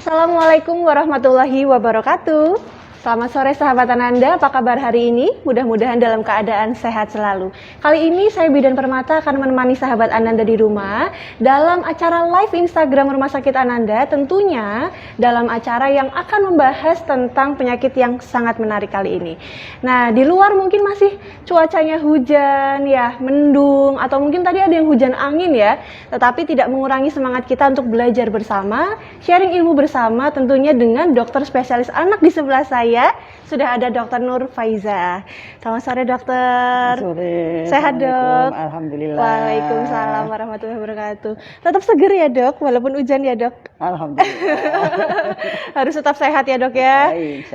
Assalamualaikum warahmatullahi wabarakatuh. Selamat sore sahabat Ananda, apa kabar hari ini? Mudah-mudahan dalam keadaan sehat selalu. Kali ini saya Bidan Permata akan menemani sahabat Ananda di rumah dalam acara live Instagram Rumah Sakit Ananda, tentunya dalam acara yang akan membahas tentang penyakit yang sangat menarik kali ini. Nah, di luar mungkin masih cuacanya hujan ya, mendung, atau mungkin tadi ada yang hujan angin ya, tetapi tidak mengurangi semangat kita untuk belajar bersama, sharing ilmu bersama, tentunya dengan dokter spesialis anak di sebelah saya. Sudah ada Dr. Nur Faiza. Selamat sore dokter. Sore. Sehat dok? Alhamdulillah. Waalaikumsalam warahmatullahi wabarakatuh. Tetap seger ya dok, walaupun hujan ya dok? Alhamdulillah. Harus tetap sehat ya dok ya? Baik,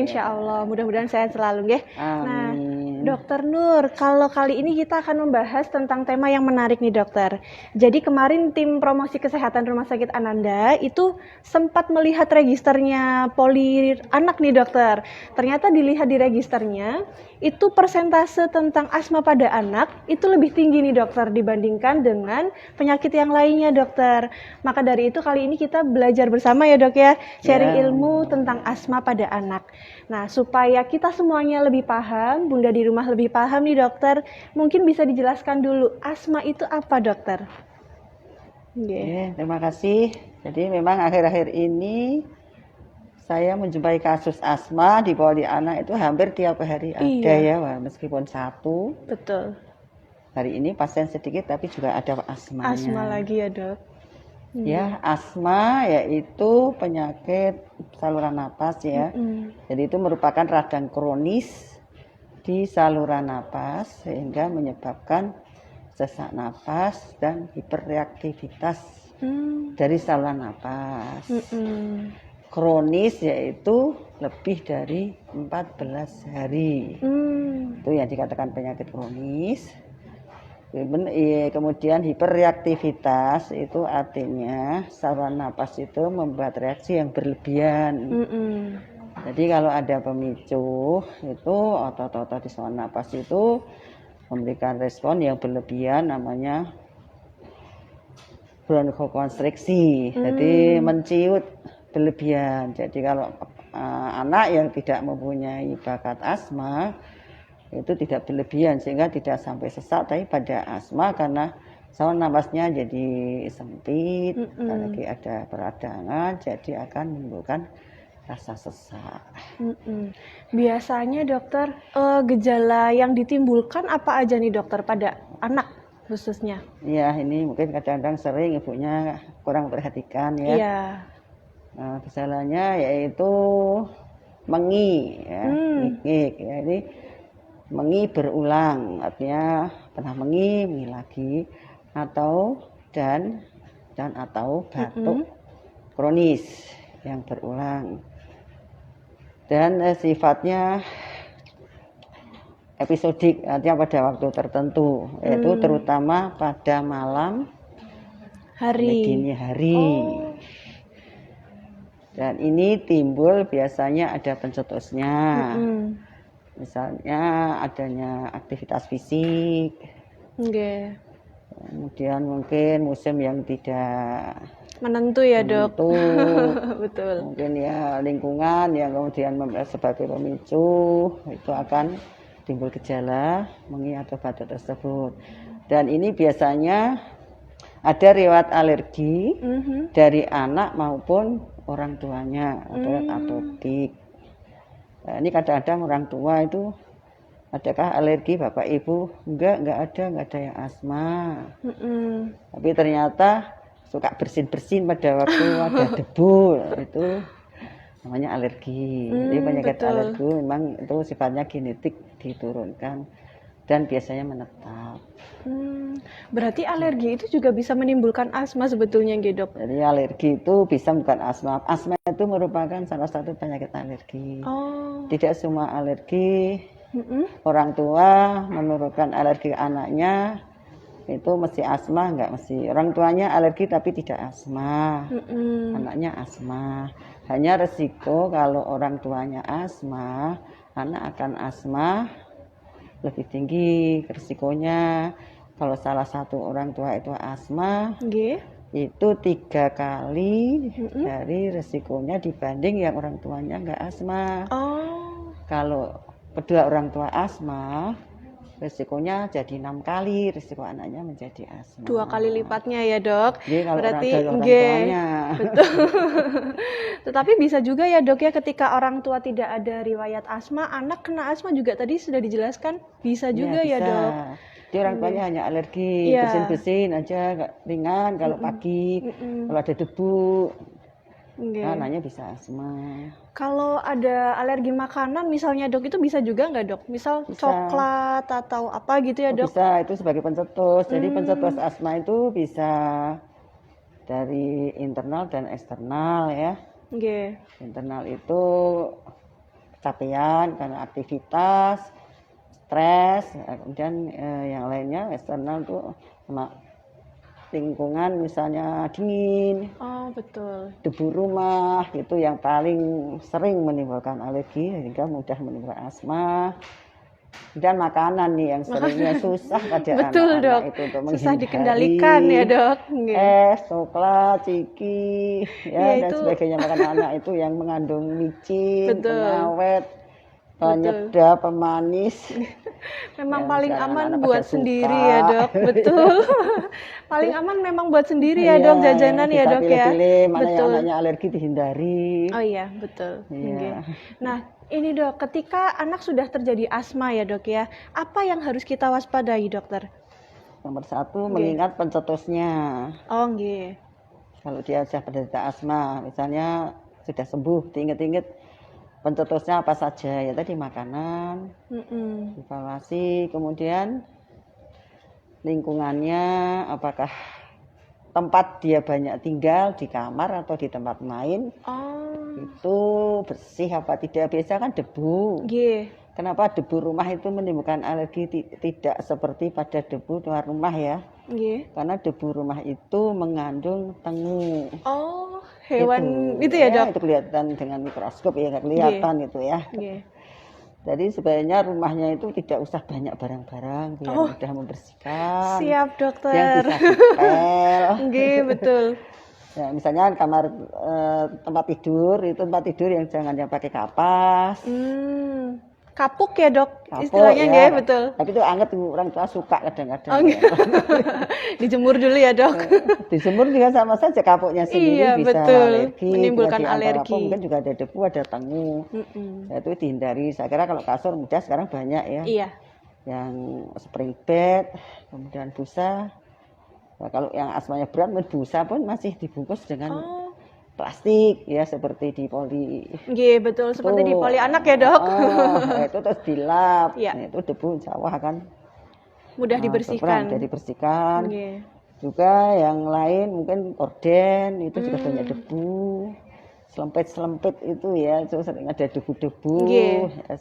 insya Allah. Mudah-mudahan sehat selalu nggih. Nah, Amin. Dokter Nur, kalau kali ini kita akan membahas tentang tema yang menarik nih dokter. Jadi kemarin tim promosi kesehatan Rumah Sakit Ananda itu sempat melihat registernya poli anak nih dokter. Ternyata dilihat di registernya, itu persentase tentang asma pada anak itu lebih tinggi nih dokter dibandingkan dengan penyakit yang lainnya dokter. Maka dari itu kali ini kita belajar bersama ya dok ya, sharing ilmu tentang asma pada anak. Nah, supaya kita semuanya lebih paham, Bunda di rumah lebih paham nih dokter, mungkin bisa dijelaskan dulu asma itu apa dokter? Terima kasih. Jadi memang akhir-akhir ini saya menjumpai kasus asma di poli anak itu hampir tiap hari ada ya, meskipun satu. Betul. Hari ini pasien sedikit tapi juga ada asmanya. Asma lagi ya dok? Ya, asma yaitu penyakit saluran napas ya. Jadi itu merupakan radang kronis di saluran napas sehingga menyebabkan sesak napas dan hiperreaktivitas dari saluran napas. Kronis yaitu lebih dari 14 hari. Itu yang dikatakan penyakit kronis. Kemudian hiperreaktivitas itu artinya saluran napas itu membuat reaksi yang berlebihan. Jadi kalau ada pemicu itu otot-otot di saluran napas itu memberikan respon yang berlebihan, namanya bronkokonstriksi. Jadi menciut berlebihan. Jadi kalau anak yang tidak mempunyai bakat asma itu tidak berlebihan sehingga tidak sampai sesak, tapi pada asma karena saluran napasnya jadi sempit, lagi ada peradangan, jadi akan menimbulkan rasa sesak. Biasanya dokter, gejala yang ditimbulkan apa aja nih dokter pada anak khususnya? Ya, ini mungkin kadang-kadang sering ibunya kurang perhatikan ya. Iya. Nah, gejalanya yaitu mengi, ya, ngik, ya, ini mengi berulang, artinya pernah mengi lagi, atau dan atau batuk kronis yang berulang, dan sifatnya episodik, artinya pada waktu tertentu, yaitu terutama pada malam dini hari. Dan ini timbul biasanya ada pencetusnya. Misalnya adanya aktivitas fisik, kemudian mungkin musim yang tidak menentu ya dok. Betul. Mungkin ya lingkungan yang kemudian sebagai pemicu itu akan timbul gejala mengi atau batuk tersebut. Dan ini biasanya ada riwayat alergi dari anak maupun orang tuanya, atau atopik. Nah, ini kadang-kadang orang tua itu adakah alergi bapak ibu? Enggak ada yang asma. Tapi ternyata suka bersin-bersin pada waktu ada debu, itu namanya alergi. Jadi penyakit alergi memang itu sifatnya genetik diturunkan dan biasanya menetap. Berarti alergi itu juga bisa menimbulkan asma sebetulnya gitu dok? Jadi alergi itu bisa bukan asma. Asma itu merupakan salah satu penyakit alergi. Tidak semua alergi orang tua menurunkan alergi ke anaknya itu mesti asma, enggak mesti. Orang tuanya alergi tapi tidak asma, anaknya asma. Hanya resiko kalau orang tuanya asma, anak akan asma lebih tinggi resikonya. Kalau salah satu orang tua itu asma, itu 3 kali dari resikonya dibanding yang orang tuanya nggak asma. Oh, Kalau kedua orang tua asma, resikonya jadi 6 kali risiko anaknya menjadi asma. 2 kali lipatnya ya dok. Jadi kalau Berarti dari orang nggih. tuanya. Betul. Tetapi bisa juga ya dok ya, ketika orang tua tidak ada riwayat asma, anak kena asma juga tadi sudah dijelaskan bisa juga ya, bisa. dok. Dia orang tuanya hanya alergi, Iya. bersin-bersin aja, nggak ringan kalau pagi, kalau ada debu, Nggih. anaknya bisa asma. Kalau ada alergi makanan misalnya dok, itu bisa juga nggak dok? Misal Bisa. coklat atau apa gitu ya dok? Bisa, itu sebagai pencetus. Jadi pencetus asma itu bisa dari internal dan eksternal ya. Nggih. Internal itu kecapean karena aktivitas, stres, kemudian yang lainnya eksternal itu sama lingkungan misalnya dingin, Oh betul. debu rumah itu yang paling sering menimbulkan alergi sehingga mudah menimbulkan asma. Dan makanan nih yang seringnya susah pada Betul, anak-anak Dok. itu untuk Susah menghindari. dikendalikan ya dok. Nggih. Es, coklat, ciki, Ya, ya, dan itu- sebagainya makanan anak itu yang mengandung micin, Betul. pengawet, penyedap, pemanis. Memang Ya, paling misalnya aman anak-anak buat pada sendiri suka. ya dok. Betul. Paling aman memang buat sendiri ya dok, Iya, jajanan ya bisa dok ya. pilih-pilih mana yang Betul. anaknya alergi dihindari. Oh iya, betul. Iya. Nggih. Nah, ini dok, ketika anak sudah terjadi asma ya dok ya, apa yang harus kita waspadai dokter? Nomor 1 mengingat pencetusnya. Oh nggih. Kalau dia sudah penderita asma, misalnya sudah sembuh, diingat-ingat pencetusnya apa saja ya tadi makanan, evaluasi, kemudian lingkungannya, apakah tempat dia banyak tinggal di kamar atau di tempat main Oh, itu bersih apa tidak. Biasa kan debu. nggih. Kenapa debu rumah itu menimbulkan alergi tidak seperti pada debu luar rumah ya? Nggih. Karena debu rumah itu mengandung tengu. Oh, hewan itu ya dok? Itu kelihatan dengan mikroskop ya, nggak kelihatan itu ya. Nggih. Jadi sebenarnya rumahnya itu tidak usah banyak barang-barang biar mudah membersihkan. Siap Yang dokter. bisa dipel. Nggih, betul. Ya, misalnya kamar tempat tidur yang jangan yang pakai kapas. Kapuk ya dok, Kapuk, istilahnya ya. nggih, betul. Tapi itu anget orang tua suka kadang-kadang. Oh, ya. Dijemur dulu ya dok. Dijemur juga sama saja kapuknya sendiri Iya, bisa betul. alergi, Menimbulkan bisa di antara alergi. apa, mungkin juga ada debu, ada tengu. Ya, itu dihindari. Saya kira kalau kasur mudah sekarang banyak ya. Iya. Yang spring bed, kemudian busa. Nah, kalau yang asmanya berat, busa pun masih dibungkus dengan plastik ya seperti di poli. Nggih, betul, seperti di poli anak ya dok. Itu terus dilap. Iya. Nah, itu debu sawah kan Mudah dibersihkan. mudah dibersihkan. Nggih. Juga yang lain mungkin korden itu juga banyak debu. Selempit itu ya, itu sering ada debu-debu. Nggih. Ya,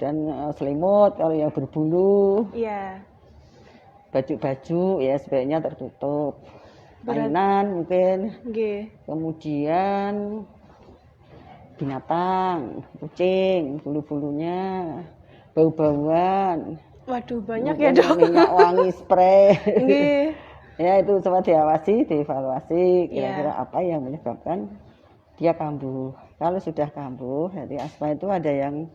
dan selimut kalau yang berbulu. Iya. Baju-baju ya sebaiknya tertutup. Mainan mungkin. Nggih. Kemudian binatang, kucing, bulu-bulunya, bau-bauan. Waduh, banyak mungkin ya dok. minyak wangi spray. Nggih. Ya itu semua diawasi, dievaluasi kira-kira Iya. apa yang menyebabkan dia kambuh. Kalau sudah kambuh, jadi asma itu ada yang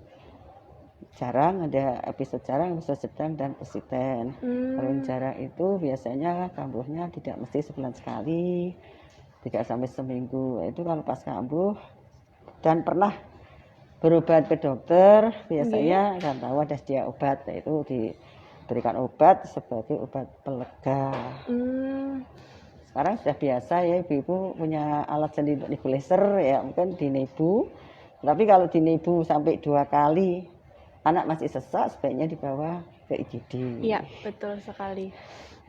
jarang, ada episode jarang, episode sedang, dan persisten. Kalau yang jarang itu biasanya kambuhnya tidak mesti sebulan sekali, 3 sampai seminggu. Itu kalau pas kambuh dan pernah berobat ke dokter, biasanya kan tahu ada dia obat, yaitu diberikan obat sebagai obat pelega. Sekarang sudah biasa ya, ibu-ibu punya alat sendiri untuk nebulizer ya, mungkin dinebu. Tapi kalau dinebu sampai 2 kali anak masih sesak, sebaiknya dibawa ke IGD. Iya, betul sekali.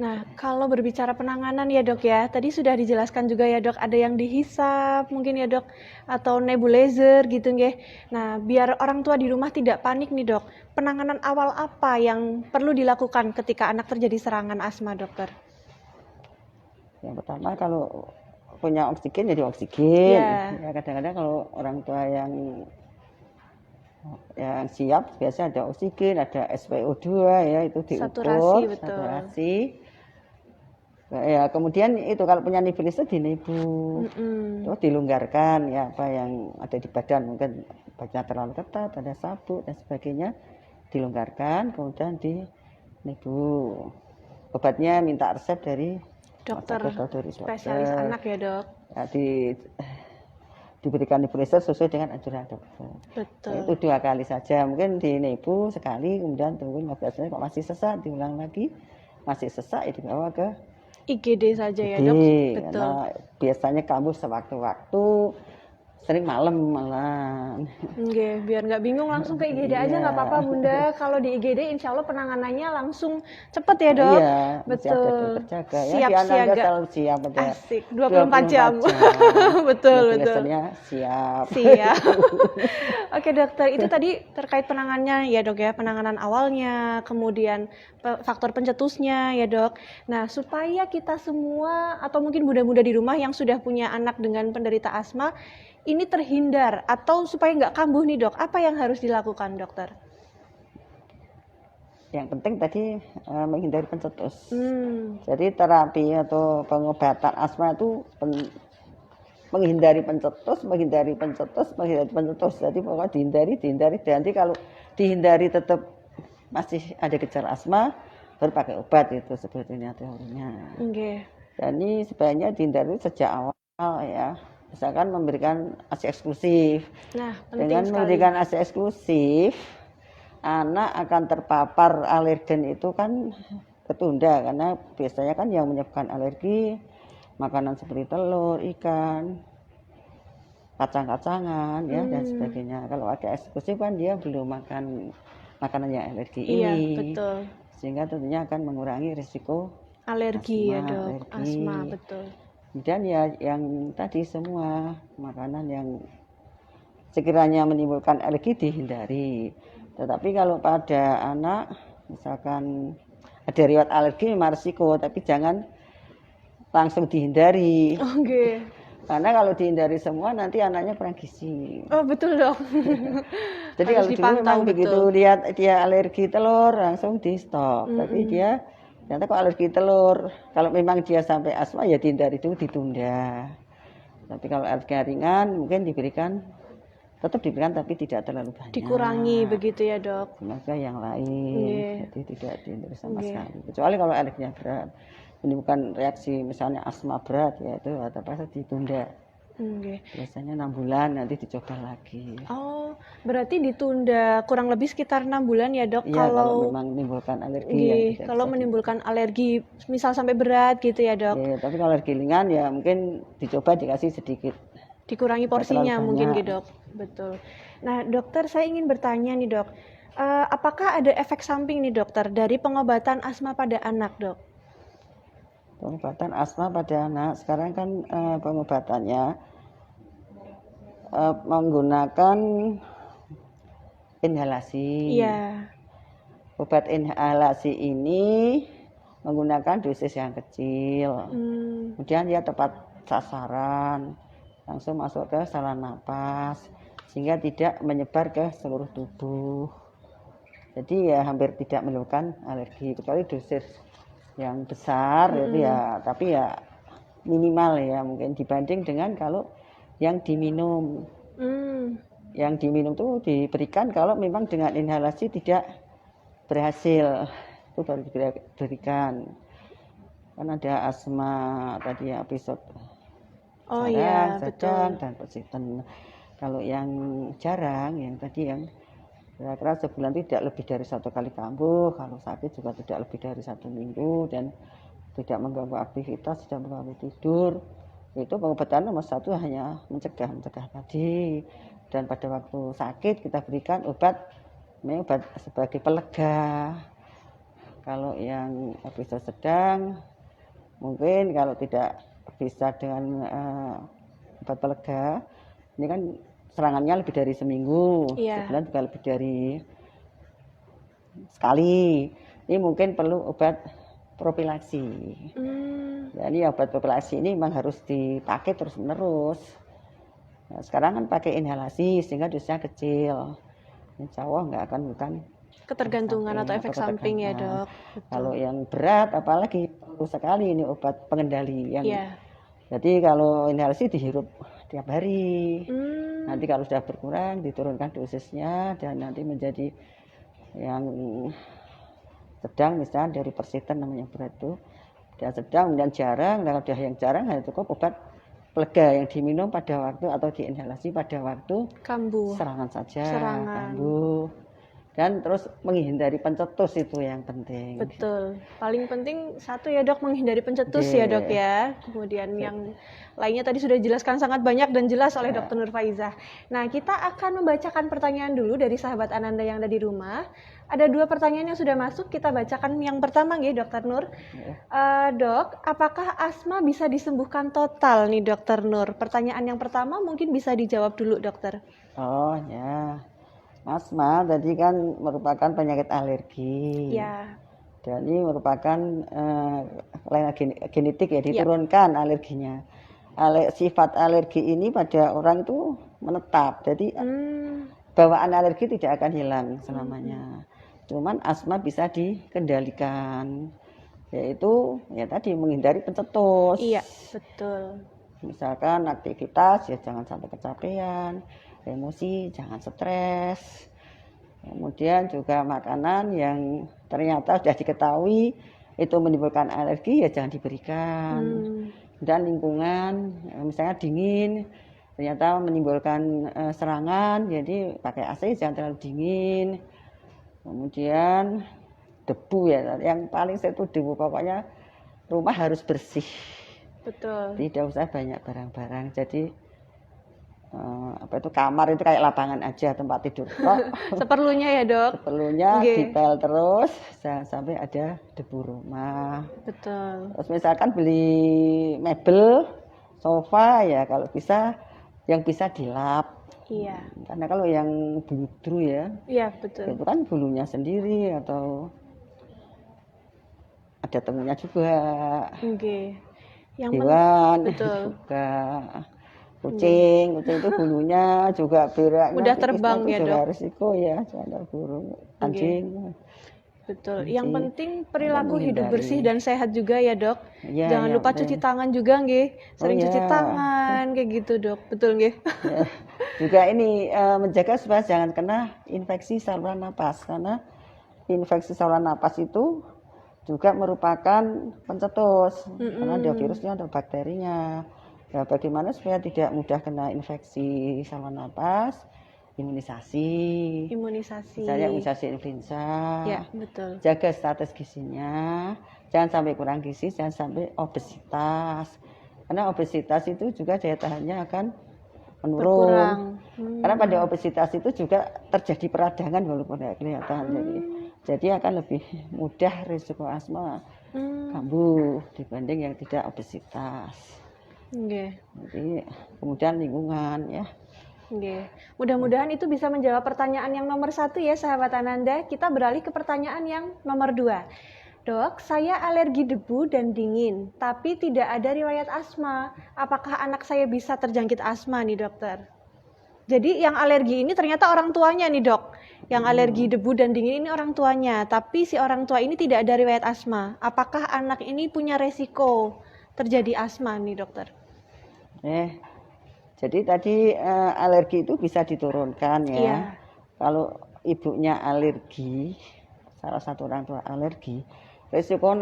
Nah, kalau berbicara penanganan ya dok ya, tadi sudah dijelaskan juga ya dok, ada yang dihisap mungkin ya dok, atau nebulizer gitu nggih. Nah, biar orang tua di rumah tidak panik nih dok, penanganan awal apa yang perlu dilakukan ketika anak terjadi serangan asma dokter? Yang pertama kalau punya oksigen jadi oksigen. Iya. Ya, kadang-kadang kalau orang tua yang siap biasa ada oksigen, ada SpO2 ya, itu diukur Saturasi, betul. saturasi. Ya, kemudian itu kalau punya nebulizer di nebu, terus dilonggarkan ya apa yang ada di badan, mungkin badannya terlalu ketat, ada sabuk dan sebagainya, dilonggarkan, kemudian di nebu. Obatnya minta resep dari Dokter dari spesialis dokter. anak ya dok. Ya, diberikan nebulizer sesuai dengan anjuran dokter. Betul. Itu 2 kali saja, mungkin di nebu sekali, kemudian tunggu 15 menit, kok masih sesak diulang lagi, masih sesak ya dibawa ke IGD saja ya IGD, dok. Betul. karena biasanya kambuh sewaktu-waktu, sering malam malah. Oke, biar nggak bingung langsung ke IGD aja nggak apa-apa Bunda. Kalau di IGD insya Allah penanganannya langsung cepet ya dok. Iya, masih ada Betul. dokter jaga ya, Siap di Ananda siaga. selalu siap ada. Asik, 24 jam. Betul, betul. Siap. Siap. Oke dokter, itu tadi terkait penanganannya ya dok ya, penanganan awalnya, kemudian faktor pencetusnya ya dok. Nah, supaya kita semua atau mungkin bunda-bunda di rumah yang sudah punya anak dengan penderita asma ini terhindar atau supaya nggak kambuh nih dok, apa yang harus dilakukan dokter? Yang penting tadi menghindari pencetus. Jadi terapi atau pengobatan asma itu menghindari pencetus. Jadi pokoknya dihindari. Nanti kalau dihindari tetap masih ada gejala asma, baru pakai obat itu sebetulnya teorinya. Dan ini sebaiknya dihindari sejak awal ya. Misalkan memberikan ASI eksklusif. Nah, dengan memberikan ASI eksklusif, anak akan terpapar alergen itu kan ketunda, karena biasanya kan yang menyebabkan alergi makanan seperti telur, ikan, kacang-kacangan ya dan sebagainya. Kalau ada eksklusif kan dia belum makan makanan yang alergi ini. Iya, betul. Sehingga tentunya akan mengurangi risiko alergi asma, ya dok, asma betul. Dan ya yang tadi semua makanan yang sekiranya menimbulkan alergi dihindari. Tetapi kalau pada anak misalkan ada riwayat alergi memang risiko, tapi jangan langsung dihindari. Karena kalau dihindari semua nanti anaknya kurang gizi. Oh betul dok. Jadi kalau dulu memang begitu lihat dia alergi telur langsung di stop. Tapi dia ternyata kok alergi telur. Kalau memang dia sampai asma ya dihindari dulu, ditunda. Tapi kalau alergi ringan mungkin tetap diberikan tapi tidak terlalu banyak. Dikurangi begitu ya dok. Semoga yang lain jadi tidak dihindari sama sekali. Kecuali kalau alerginya berat, menimbulkan reaksi misalnya asma berat ya itu terpaksa ditunda. Biasanya 6 bulan nanti dicoba lagi. Oh, berarti ditunda kurang lebih sekitar 6 bulan ya dok? Iya, kalau memang menimbulkan alergi. Kalau menimbulkan alergi misal sampai berat gitu ya dok? Iya, tapi kalau alergi ringan ya mungkin dicoba dikasih sedikit. Dikurangi porsinya mungkin gitu dok? Betul. Nah dokter, saya ingin bertanya nih dok, apakah ada efek samping nih dokter dari pengobatan asma pada anak dok? Pengobatan asma pada anak sekarang kan pengobatannya menggunakan inhalasi. Iya. Obat inhalasi ini menggunakan dosis yang kecil. Kemudian dia tepat sasaran, langsung masuk ke saluran napas sehingga tidak menyebar ke seluruh tubuh. Jadi ya hampir tidak menimbulkan alergi, kecuali dosis yang besar itu ya, tapi ya minimal ya mungkin dibanding dengan kalau yang diminum. Yang diminum itu diberikan kalau memang dengan inhalasi tidak berhasil, itu baru diberikan. Kan ada asma tadi ya, episode sedang dan persisten. Kalau yang jarang, yang tadi yang kira-kira sebulan tidak lebih dari 1 kali kambuh, kalau sakit juga tidak lebih dari 1 minggu dan tidak mengganggu aktivitas, tidak mengganggu tidur, itu pengobatan nomor 1 hanya mencegah tadi. Dan pada waktu sakit kita berikan obat sebagai pelega. Kalau yang episode sedang, mungkin kalau tidak bisa dengan obat pelega, ini kan serangannya lebih dari seminggu, sebulan juga lebih dari sekali. Ini mungkin perlu obat profilaksi. Jadi obat profilaksi ini memang harus dipakai terus menerus. Nah, sekarang kan pakai inhalasi sehingga dosisnya kecil. Insya Allah nggak akan Ketergantungan atau efek samping ya, ketergantungan. Dok. Betul. Kalau yang berat apalagi perlu sekali ini obat pengendali yang Iya. jadi kalau inhalasi dihirup tiap hari. Hmm, Nanti kalau sudah berkurang diturunkan dosisnya dan nanti menjadi yang sedang, misalnya dari persisten namanya berat itu dan sedang dan jarang. Kalau sudah yang jarang hanya cukup obat pelega yang diminum pada waktu atau diinhalasi pada waktu kambuh. serangan saja, Serangan. kambuh. Dan terus menghindari pencetus itu yang penting. Betul. Paling penting satu ya, Dok, menghindari pencetus ya, Dok ya. Kemudian yang lainnya tadi sudah dijelaskan sangat banyak dan jelas oleh Dr. Nur Faizah. Nah, kita akan membacakan pertanyaan dulu dari sahabat Ananda yang ada di rumah. Ada 2 pertanyaan yang sudah masuk, kita bacakan yang pertama nih, Dr. Nur. Dok, apakah asma bisa disembuhkan total nih, Dr. Nur? Pertanyaan yang pertama mungkin bisa dijawab dulu, dokter. Oh ya, asma tadi kan merupakan penyakit alergi. Ya. Dan ini merupakan genetik ya, diturunkan alerginya. Sifat alergi ini pada orang itu menetap, jadi bawaan alergi tidak akan hilang selamanya. Cuman asma bisa dikendalikan, yaitu ya tadi menghindari pencetus. Iya, betul. Misalkan aktivitas ya jangan sampai kecapean, emosi jangan stres. Kemudian juga makanan yang ternyata sudah diketahui itu menimbulkan alergi ya jangan diberikan. Dan lingkungan misalnya dingin ternyata menimbulkan serangan, jadi pakai AC jangan terlalu dingin. Kemudian debu ya, yang paling saya itu debu, pokoknya rumah harus bersih. Betul. Tidak usah banyak barang-barang. Jadi kamar itu kayak lapangan aja, tempat tidur kok. Seperlunya ya, Dok. Seperlunya dipel terus, jangan sampai ada debu rumah. Betul. Terus misalkan beli mebel, sofa ya kalau bisa yang bisa dilap. Iya. Karena kalau yang buludru ya, iya betul. Itu kan bulunya sendiri atau ada temunya juga. Yang hewan juga kucing itu bulunya juga berak. Mudah terbang ya, Dok. Risiko ya, jangan burung, anjing. Betul. Yang penting perilaku hidup bersih dan sehat juga ya, Dok. Jangan lupa cuci tangan juga, sering cuci tangan kayak gitu, Dok. Betul, Juga ini menjaga supaya jangan kena infeksi saluran napas, karena infeksi saluran napas itu juga merupakan pencetus, karena ada virusnya, ada bakterinya. Ya, bagaimana supaya tidak mudah kena infeksi saluran napas? Imunisasi. Misalnya imunisasi influenza. Ya, betul. Jaga status gizinya, jangan sampai kurang gizi, jangan sampai obesitas. Karena obesitas itu juga daya tahannya akan menurun. Karena pada obesitas itu juga terjadi peradangan walaupun tidak kelihatan. Jadi akan lebih mudah risiko asma kambuh dibanding yang tidak obesitas. Jadi kemudian lingkungan ya. Mudah-mudahan itu bisa menjawab pertanyaan yang nomor 1 ya, sahabat Ananda. Kita beralih ke pertanyaan yang nomor 2. Dok, saya alergi debu dan dingin, tapi tidak ada riwayat asma. Apakah anak saya bisa terjangkit asma nih, dokter? Jadi yang alergi ini ternyata orang tuanya nih, Dok. Yang alergi debu dan dingin ini orang tuanya, tapi si orang tua ini tidak ada riwayat asma. Apakah anak ini punya resiko terjadi asma nih, dokter? Jadi tadi alergi itu bisa diturunkan ya. Iya. Kalau ibunya alergi, salah satu orang tua alergi, resiko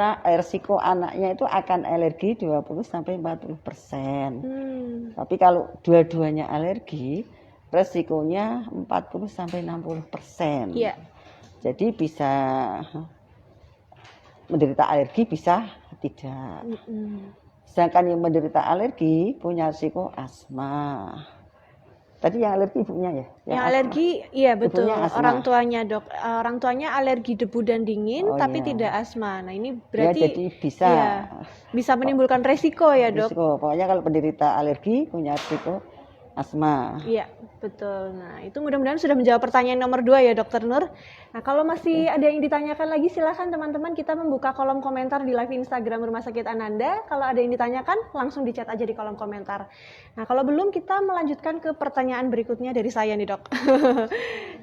anaknya itu akan alergi 20-40%. Tapi kalau dua-duanya alergi, resikonya 40-60%. Iya. Jadi bisa menderita alergi, bisa tidak. Sedangkan yang menderita alergi punya risiko asma. Tadi yang alergi ibunya ya? Yang alergi, iya betul. Orang tuanya, Dok. Orang tuanya alergi debu dan dingin, tapi tidak asma. Nah ini berarti jadi bisa menimbulkan resiko ya, Dok? Resiko. Pokoknya kalau penderita alergi punya risiko asma. Iya, betul. Nah, itu mudah-mudahan sudah menjawab pertanyaan nomor 2 ya, Dokter Nur. Nah, kalau masih ada yang ditanyakan lagi, silakan teman-teman kita membuka kolom komentar di live Instagram Rumah Sakit Ananda. Kalau ada yang ditanyakan, langsung dicat aja di kolom komentar. Nah, kalau belum, kita melanjutkan ke pertanyaan berikutnya dari saya nih, Dok.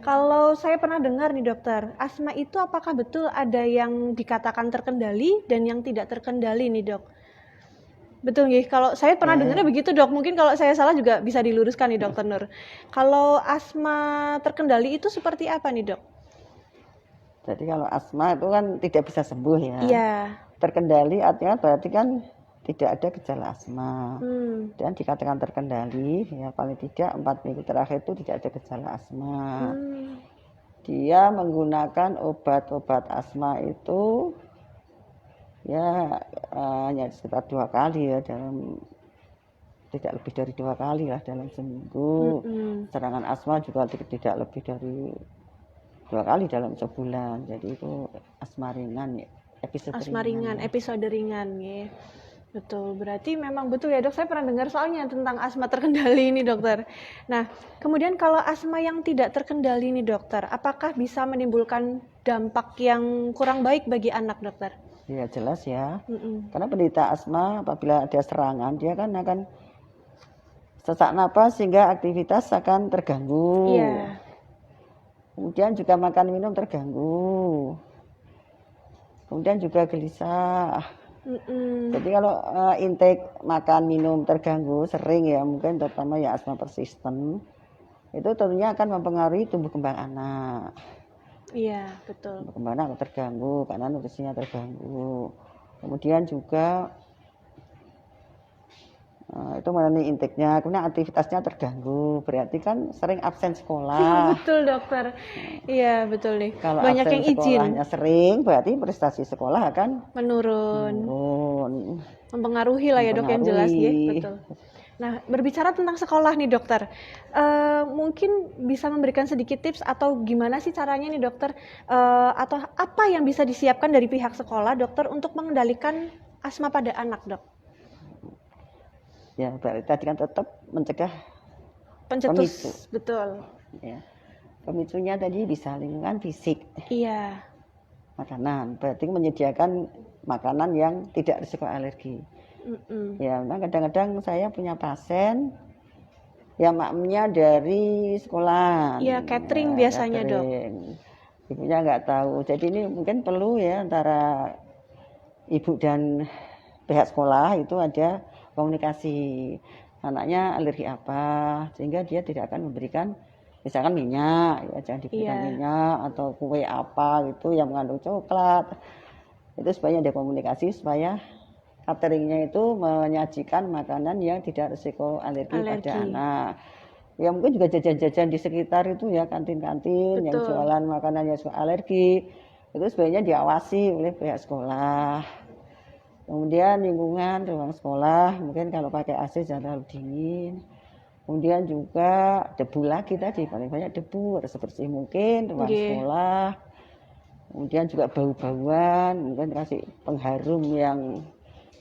Kalau saya pernah dengar nih, Dokter, asma itu apakah betul ada yang dikatakan terkendali dan yang tidak terkendali nih, Dok? Betul nih, kalau saya pernah dengarnya begitu, Dok. Mungkin kalau saya salah juga bisa diluruskan nih, Dokter Nur. Kalau asma terkendali itu seperti apa nih, Dok? Jadi kalau asma itu kan tidak bisa sembuh ya. Iya. Terkendali artinya berarti kan tidak ada gejala asma. Dan dikatakan terkendali, ya paling tidak 4 minggu terakhir itu tidak ada gejala asma. Dia menggunakan obat-obat asma itu ya hanya sekitar 2 kali ya, dalam tidak lebih dari 2 kali lah dalam seminggu. Serangan asma juga tidak lebih dari 2 kali dalam sebulan. Jadi itu asma ringan ya, episode ringan ya. Betul, berarti memang betul ya, Dok. Saya pernah dengar soalnya tentang asma terkendali ini, Dokter. Nah, kemudian kalau asma yang tidak terkendali ini, Dokter, apakah bisa menimbulkan dampak yang kurang baik bagi anak, Dokter? Ya jelas ya, karena penderita asma apabila ada serangan dia kan akan sesak napas sehingga aktivitas akan terganggu. Iya. Kemudian juga makan minum terganggu. Kemudian juga gelisah. Jadi kalau intake makan minum terganggu sering ya, mungkin terutama ya asma persisten, itu tentunya akan mempengaruhi tumbuh kembang anak. Iya, betul. Kemana terganggu karena nutrisinya terganggu. Kemudian juga itu mengenai intake-nya, kemudian aktivitasnya terganggu, berarti kan sering absen sekolah. Betul, Dokter. Iya, betul nih. Kalau banyak absen yang izin. Sekolahnya sering, berarti prestasi sekolah akan menurun. Mempengaruhi lah ya, Dok, yang jelas ya. Betul. Nah, berbicara tentang sekolah nih, Dokter, mungkin bisa memberikan sedikit tips atau gimana sih caranya nih, Dokter, atau apa yang bisa disiapkan dari pihak sekolah, Dokter, untuk mengendalikan asma pada anak, Dok? Ya, berarti tadi kan tetap mencegah pencetus, pemicu. Betul. Ya, pemicunya tadi bisa lingkungan fisik. Iya. Makanan, berarti menyediakan makanan yang tidak risiko alergi. Ya, memang kadang-kadang saya punya pasien yang makmumnya dari sekolah. Iya, catering ya, biasanya, catering. Dok. Ibunya nggak tahu. Jadi ini mungkin perlu ya antara ibu dan pihak sekolah itu ada komunikasi. Anaknya alergi apa, sehingga dia tidak akan memberikan misalkan minyak, ya jangan diberikan minyak atau kue apa gitu yang mengandung coklat. Itu supaya ada komunikasi supaya cateringnya itu menyajikan makanan yang tidak risiko alergi pada anak. Ya mungkin juga jajan-jajan di sekitar itu ya, kantin-kantin yang jualan makanan yang suka alergi, itu sebenarnya diawasi oleh pihak sekolah. Kemudian lingkungan ruang sekolah, mungkin kalau pakai AC jangan terlalu dingin. Kemudian juga debu lagi tadi, paling banyak debu, harus sebersih mungkin ruang sekolah. Kemudian juga bau-bauan, mungkin kasih pengharum yang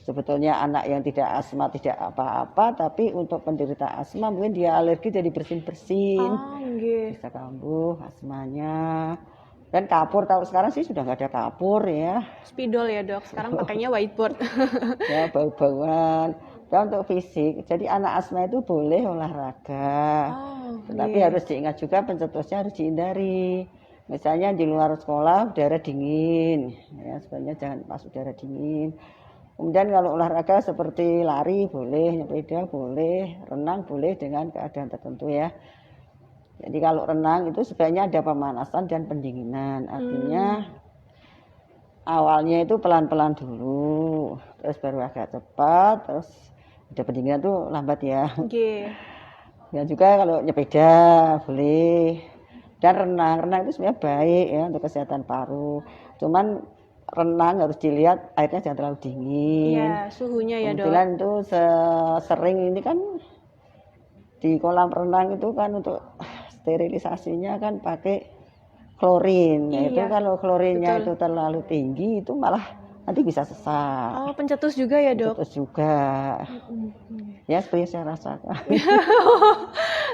sebetulnya anak yang tidak asma tidak apa-apa, tapi untuk penderita asma mungkin dia alergi jadi bersin-bersin, bisa kambuh asmanya. Dan kapur, tahu sekarang sih sudah nggak ada kapur ya. Spidol ya, Dok, sekarang pakainya whiteboard. Ya, bau-bauan. Dan untuk fisik, jadi anak asma itu boleh olahraga, tapi harus diingat juga pencetusnya harus dihindari. Misalnya di luar sekolah udara dingin, ya sebenarnya jangan pas udara dingin. Kemudian kalau olahraga seperti lari boleh, sepeda boleh, renang boleh dengan keadaan tertentu ya. Jadi kalau renang itu sebenarnya ada pemanasan dan pendinginan, artinya awalnya itu pelan-pelan dulu, terus baru agak cepat, terus ada pendinginan tuh lambat ya. Ya juga kalau nyepeda boleh. Dan renang itu sebenarnya baik ya untuk kesehatan paru. Cuman renang harus dilihat airnya jangan terlalu dingin. Iya, suhunya ya, Dok. Kemudian itu sering ini kan di kolam renang itu kan untuk sterilisasinya kan pakai klorin. Itu kalau klorinnya itu terlalu tinggi itu malah nanti bisa sesak. Oh, pencetus juga ya, Dok? Terus juga, ya seperti yang saya rasakan.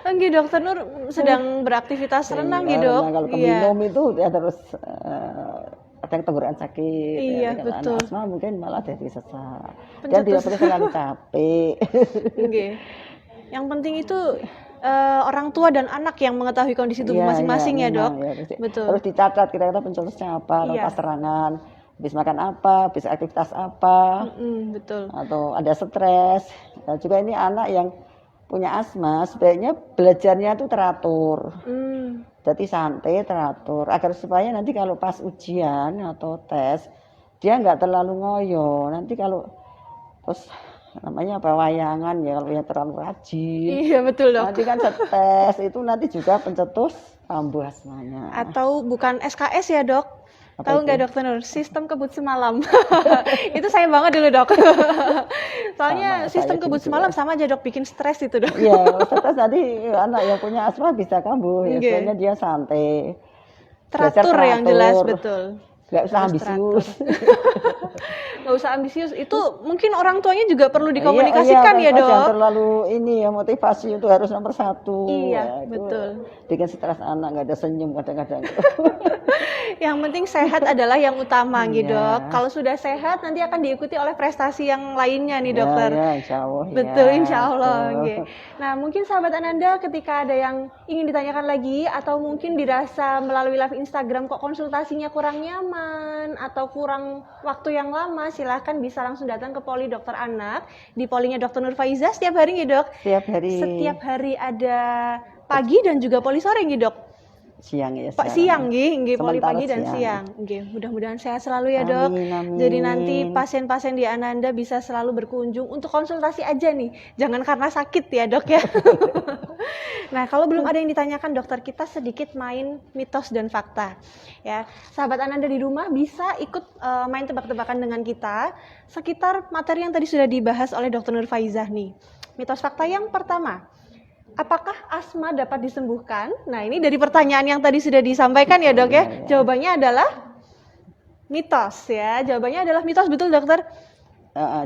Oke, Dokter Nur sedang beraktivitas renang nih, Dok. Nah, kalau keminum itu ya terus ada yang tenggorokan sakit. Iya, Kalau betul. anak asma mungkin malah jadi sesak. Dan tidak boleh terlalu capek. Oke. Yang penting itu orang tua dan anak yang mengetahui kondisi tubuh Iya, masing-masing ya, Dok. memang, Betul. Harus dicatat kira-kira pencetusnya apa, Iya. pas serangan, habis makan apa, habis aktivitas apa, Betul. atau ada stres. Nah, juga ini anak yang punya asma sebaiknya belajarnya itu teratur. Jadi santai, teratur, agar supaya nanti kalau pas ujian atau tes dia nggak terlalu ngoyo. Nanti kalau terus namanya apa, wayangan ya, kalau yang terlalu rajin. Iya, betul, Dok. Nanti kan stres itu nanti juga pencetus kambuh asmanya. Atau bukan SKS ya, Dok? Apa Tahu itu? nggak, Dokter Nur? Sistem kebut semalam. Itu saya banget dulu, Dok. Soalnya Sama, sistem saya kebut juga. semalam sama aja, Dok, bikin stres itu, Dok. Iya, stres nanti anak yang punya asma bisa kambuh. Ya, Oke. sebenarnya dia santai. Teratur Belajar yang jelas, teratur. betul. Nggak usah Harus ambisius. Nggak usah ambisius. Itu mungkin orang tuanya juga perlu Iya, dikomunikasikan ya, Jangan Dok. terlalu ini ya, motivasi itu harus nomor 1. Iya, itu betul. Bikin stres anak, nggak ada senyum kadang-kadang. Yang penting sehat adalah yang utama, gitu, Iya. Dok. Kalau sudah sehat, nanti akan diikuti oleh prestasi yang lainnya nih, Ya, Dokter. ya, insya Allah. Betul, ya. insya Allah. Betul. Oke. Nah, mungkin sahabat Ananda ketika ada yang ingin ditanyakan lagi atau mungkin dirasa melalui live Instagram kok konsultasinya kurang nyaman atau kurang waktu yang lama, silahkan bisa langsung datang ke Poli Dokter Anak di polinya Dokter Nur Faiza setiap hari nih, Dok. Setiap hari Setiap hari ada pagi dan juga poli sore nih, Dok. siang ya. Pak sekarang. siang nggih, poli Sementara pagi dan siang. siang. Nggih, mudah-mudahan sehat selalu ya, Dok. Amin, amin. Jadi nanti pasien-pasien di Ananda bisa selalu berkunjung untuk konsultasi aja nih. Jangan karena sakit ya, Dok ya. Nah, kalau belum ada yang ditanyakan dokter, kita sedikit main mitos dan fakta. Ya, sahabat Ananda di rumah bisa ikut main tebak-tebakan dengan kita sekitar materi yang tadi sudah dibahas oleh Dokter Nur Faizah nih. Mitos fakta yang pertama, apakah asma dapat disembuhkan? Nah, ini dari pertanyaan yang tadi sudah disampaikan ya, Dok ya. Jawabannya adalah mitos ya. Jawabannya adalah mitos, betul, Dokter?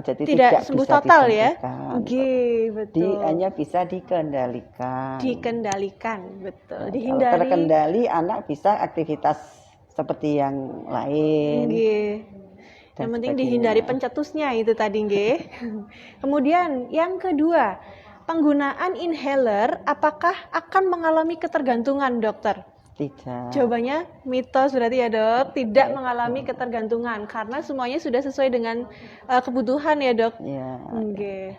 Jadi Tidak sembuh bisa total ya. disembuhkan. Oke, betul. Hanya bisa dikendalikan. Dikendalikan, betul. Kalau Dihindari. terkendali, anak bisa aktivitas seperti yang lain. Nggih. Yang Dan penting sebagainya. dihindari pencetusnya itu tadi, nggih. Kemudian yang kedua, penggunaan inhaler apakah akan mengalami ketergantungan, Dokter? Tidak. Jawabannya mitos berarti ya, Dok. Tidak mengalami ketergantungan karena semuanya sudah sesuai dengan kebutuhan ya, Dok. Ya. Oke.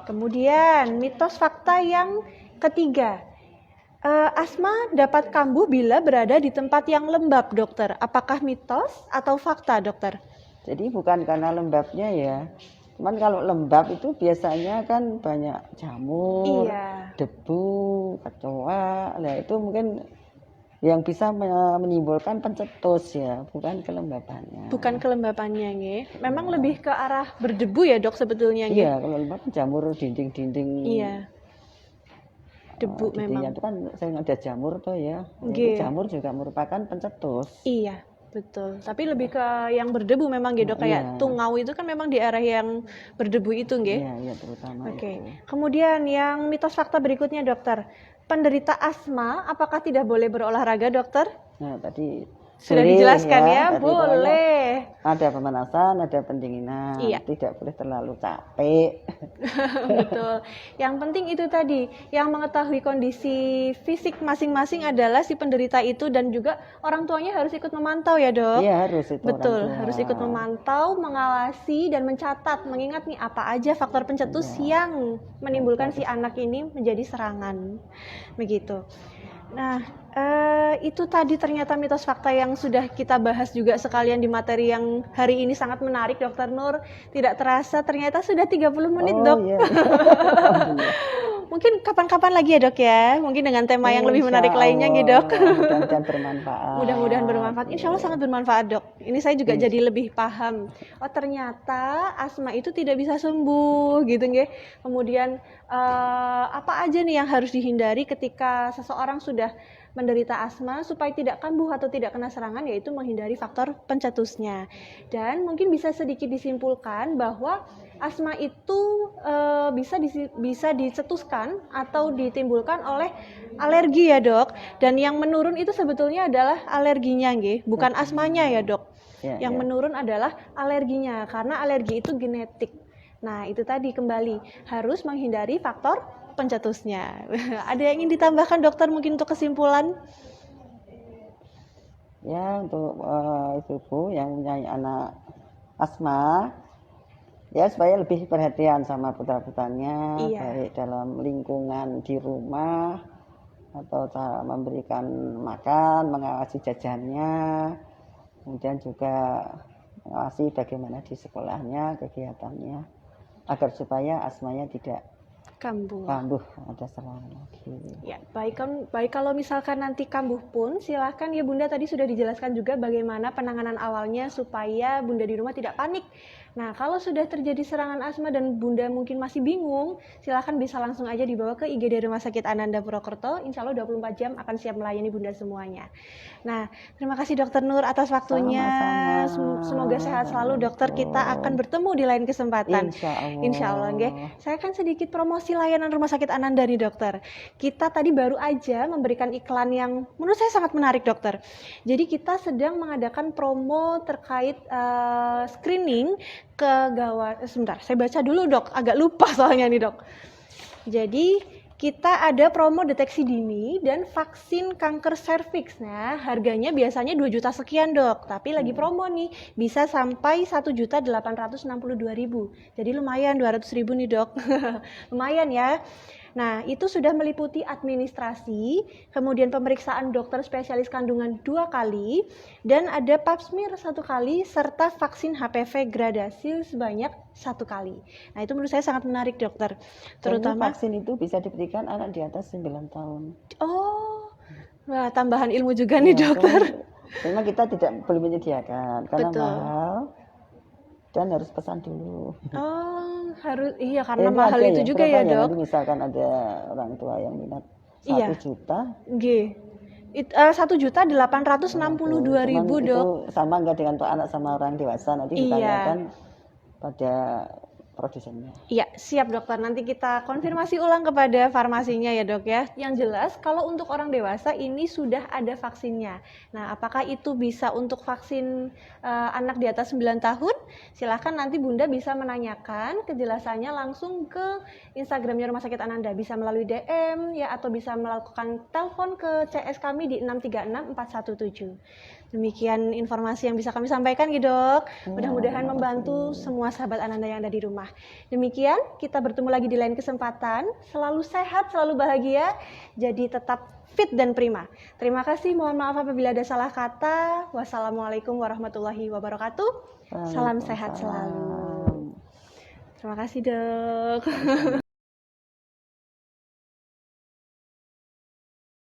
Kemudian mitos fakta yang ketiga. Asma dapat kambuh bila berada di tempat yang lembab, Dokter. Apakah mitos atau fakta, Dokter? Jadi bukan karena lembabnya ya. Cuman kalau lembab itu biasanya kan banyak jamur, Iya. debu, kecoa. Nah, itu mungkin yang bisa menimbulkan pencetus ya, bukan kelembabannya. Bukan kelembapannya, nggih. Memang lebih ke arah berdebu ya, Dok, sebetulnya, nggih. Iya, kalau lembab jamur dinding-dinding. Iya. Debu dindingnya memang. itu kan sering ada jamur tuh ya. Nggih. Itu jamur juga merupakan pencetus. Iya, betul. Tapi lebih ke yang berdebu memang, nggih, Dok. Kayak Iya. tungau itu kan memang di area yang berdebu itu, nggih. Iya, iya terutama Oke. itu. Kemudian yang mitos fakta berikutnya, Dokter. Penderita asma apakah tidak boleh berolahraga, Dokter? Nah, tadi Sudah boleh dijelaskan ya, tadi boleh. ada pemanasan, ada pendinginan. Iya. Tidak boleh terlalu capek. Betul. Yang penting itu tadi, yang mengetahui kondisi fisik masing-masing adalah si penderita itu dan juga orang tuanya harus ikut memantau ya, Dok. Iya, harus itu. Betul, orang tua. harus ikut memantau, mengawasi dan mencatat, mengingat nih apa aja faktor pencetus yang menimbulkan si anak ini menjadi serangan. Begitu. Nah, itu tadi ternyata mitos fakta yang sudah kita bahas juga sekalian di materi yang hari ini sangat menarik, Dokter Nur. Tidak terasa ternyata sudah 30 menit, Dok. Iya. Mungkin kapan-kapan lagi ya, Dok ya. Mungkin dengan tema yang lebih Insya menarik lainnya gitu, Dok. Allah, Mudah-mudahan bermanfaat. Mudah-mudahan bermanfaat. Insya Allah sangat bermanfaat, Dok. Ini saya juga jadi lebih paham. Oh, ternyata asma itu tidak bisa sembuh gitu, nggih. Kemudian apa aja nih yang harus dihindari ketika seseorang sudah menderita asma supaya tidak kambuh atau tidak kena serangan, yaitu menghindari faktor pencetusnya. Dan mungkin bisa sedikit disimpulkan bahwa asma itu bisa dicetuskan atau ditimbulkan oleh alergi ya dok. Dan yang menurun itu sebetulnya adalah alerginya, nggih, bukan asmanya ya dok. Yang menurun adalah alerginya, karena alergi itu genetik. Nah, itu tadi kembali harus menghindari faktor pencetusnya. Ada yang ingin ditambahkan dokter mungkin untuk kesimpulan? Ya, untuk ibu-ibu yang punya anak asma, ya supaya lebih perhatian sama putra-putranya, baik dalam lingkungan di rumah atau memberikan makan, mengawasi jajannya, kemudian juga mengawasi bagaimana di sekolahnya, kegiatannya, agar supaya asmanya tidak kambuh ada serangan lagi. Ya, baik kalau misalkan nanti kambuh pun silahkan ya Bunda, tadi sudah dijelaskan juga bagaimana penanganan awalnya supaya Bunda di rumah tidak panik. Nah, kalau sudah terjadi serangan asma dan Bunda mungkin masih bingung, silahkan bisa langsung aja dibawa ke IGD Rumah Sakit Ananda Purwokerto. Insya Allah 24 jam akan siap melayani Bunda semuanya. Nah, terima kasih Dokter Nur atas waktunya. Sama-sama. Semoga sehat selalu dokter. Kita akan bertemu di lain kesempatan. Insya Allah. Saya akan sedikit promosi layanan Rumah Sakit Ananda nih dokter. Kita tadi baru aja memberikan iklan yang menurut saya sangat menarik dokter. Jadi kita sedang mengadakan promo terkait screening ke gawat. Sebentar, saya baca dulu dok, agak lupa soalnya nih dok. Jadi kita ada promo deteksi dini dan vaksin kanker serviks. Nah, harganya biasanya 2 juta sekian dok, tapi lagi promo nih, bisa sampai 1.862.000. Jadi lumayan 200.000 nih dok. Lumayan ya. Nah, itu sudah meliputi administrasi, kemudian pemeriksaan dokter spesialis kandungan 2 kali, dan ada pap smear 1 kali, serta vaksin HPV gradasi sebanyak 1 kali. Nah, itu menurut saya sangat menarik dokter. Terutama vaksin itu bisa diberikan anak di atas 9 tahun. Oh, wah, tambahan ilmu juga nih dokter. Memang kita belum menyediakan karena mahal dan harus pesan dulu. Oh, harus iya karena mahal itu ya, juga ya dok. Nanti misalkan ada orang tua yang minat 1 juta. 1.862.000 dok. Itu sama enggak dengan anak sama orang dewasa, nanti ditanyakan pada produsennya. Iya, siap dokter. Nanti kita konfirmasi ulang kepada farmasinya ya dok ya. Yang jelas kalau untuk orang dewasa ini sudah ada vaksinnya. Nah, apakah itu bisa untuk vaksin anak di atas 9 tahun? Silahkan nanti Bunda bisa menanyakan kejelasannya langsung ke Instagramnya Rumah Sakit Ananda. Bisa melalui DM ya, atau bisa melakukan telepon ke CS kami di 636 417. Demikian informasi yang bisa kami sampaikan gitu dok. Mudah-mudahan membantu semua sahabat Ananda yang ada di rumah. Demikian, kita bertemu lagi di lain kesempatan. Selalu sehat, selalu bahagia, jadi tetap fit dan prima. Terima kasih, mohon maaf apabila ada salah kata. Wassalamualaikum warahmatullahi wabarakatuh. Salam sehat selalu. Terima kasih dok.